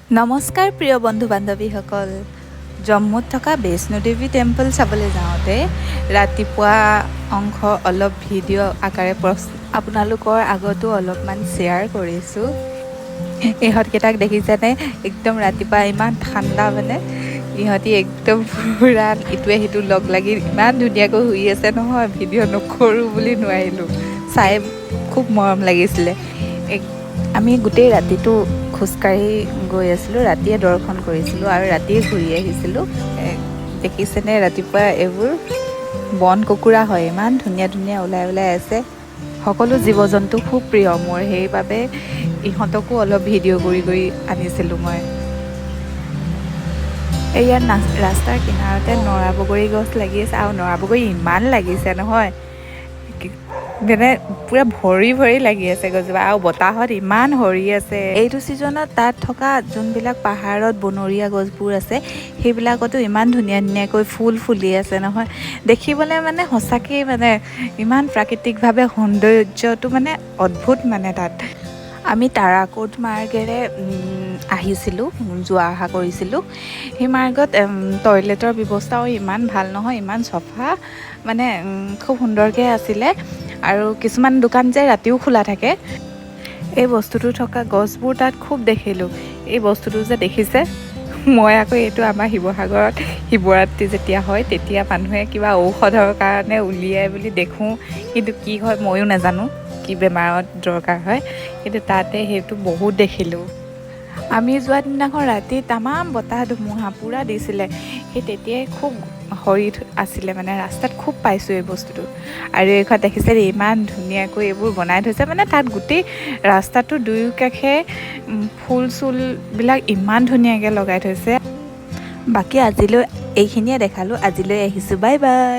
নমস্কাৰ প্ৰিয় বন্ধু বান্ধৱীসকল, জম্মুত থকা বৈষ্ণোদেৱী টেম্পল চাবলৈ যাওঁতে ৰাতিপুৱা অংশ অলপ ভিডিঅ' আকাৰে আপোনালোকৰ আগতো অলপমান শ্বেয়াৰ কৰিছোঁ। ইহঁতকেইটাক দেখিছেনে? একদম ৰাতিপুৱা ইমান ঠাণ্ডা, মানে ইহঁতি একদম পূৰা ইটোৱে সিটো লগ লাগি ইমান ধুনীয়াকৈ শুই আছে নহয়, ভিডিঅ' নকৰোঁ বুলি নোৱাৰিলোঁ। চাই খুব মৰম লাগিছিলে। আমি গোটেই ৰাতিটো খোজকাঢ়ি গৈ আছিলোঁ, ৰাতিয়ে দৰ্শন কৰিছিলোঁ আৰু ৰাতিয়ে ঘূৰি আহিছিলোঁ। দেখিছেনে ৰাতিপুৱা এইবোৰ বন কুকুৰা হয়, ইমান ধুনীয়া ধুনীয়া ওলাই ওলাই আছে। সকলো জীৱ জন্তু খুব প্ৰিয় মোৰ, সেইবাবে ইহঁতকো অলপ ভিডিঅ' কৰি কৰি আনিছিলোঁ মই। ইয়াৰ ৰাস্তাৰ কিনাৰতে নৰা বগৰী গছ লাগি আছে আৰু নৰা বগৰী ইমান লাগিছে নহয়, মানে পূৰা ভৰি ভৰি লাগি আছে গছজোপা, আৰু বতাহত ইমান সৰি আছে। এইটো ছিজনত তাত থকা যোনবিলাক পাহাৰত বনৰীয়া গছবোৰ আছে সেইবিলাকতো ইমান ধুনীয়া ধুনীয়াকৈ ফুল ফুলি আছে নহয়, দেখিবলৈ মানে সঁচাকেই মানে ইমান প্ৰাকৃতিকভাৱে সৌন্দৰ্যটো মানে অদ্ভুত। মানে তাত আমি তাৰাকোট মাৰ্গেৰে আহিছিলোঁ, যোৱা অহা কৰিছিলোঁ। সেই মাৰ্গত টয়লেটৰ ব্যৱস্থাও ইমান ভাল নহয়, ইমান চফা, মানে খুব সুন্দৰকৈ আছিলে। আৰু কিছুমান দোকান যে ৰাতিও খোলা থাকে। এই বস্তুটো থকা গছবোৰ তাত খুব দেখিলোঁ। এই বস্তুটো যে দেখিছে, মই আকৌ এইটো আমাৰ শিৱসাগৰত শিৱৰাত্ৰি যেতিয়া হয় তেতিয়া মানুহে কিবা ঔষধৰ কাৰণে উলিয়াই বুলি দেখোঁ, কিন্তু কি হয় ময়ো নাজানো, কি বেমাৰত দৰকাৰ হয়, কিন্তু তাতে সেইটো বহুত দেখিলোঁ। আমি যোৱা দিনাখন ৰাতি তামাম বতাহ ধুমুহা পূৰা দিছিলে, সেই তেতিয়াই খুব সৰি আছিলে, মানে ৰাস্তাত খুব পাইছোঁ এই বস্তুটো। আৰু এইখন দেখিছে ইমান ধুনীয়াকৈ এইবোৰ বনাই থৈছে, মানে তাত গোটেই ৰাস্তাটো দুয়োকাষে ফুল চুলবিলাক ইমান ধুনীয়াকৈ লগাই থৈছে। বাকী আজিলৈ এইখিনিয়ে দেখালোঁ, আজিলৈ আহিছোঁ, বাই বাই।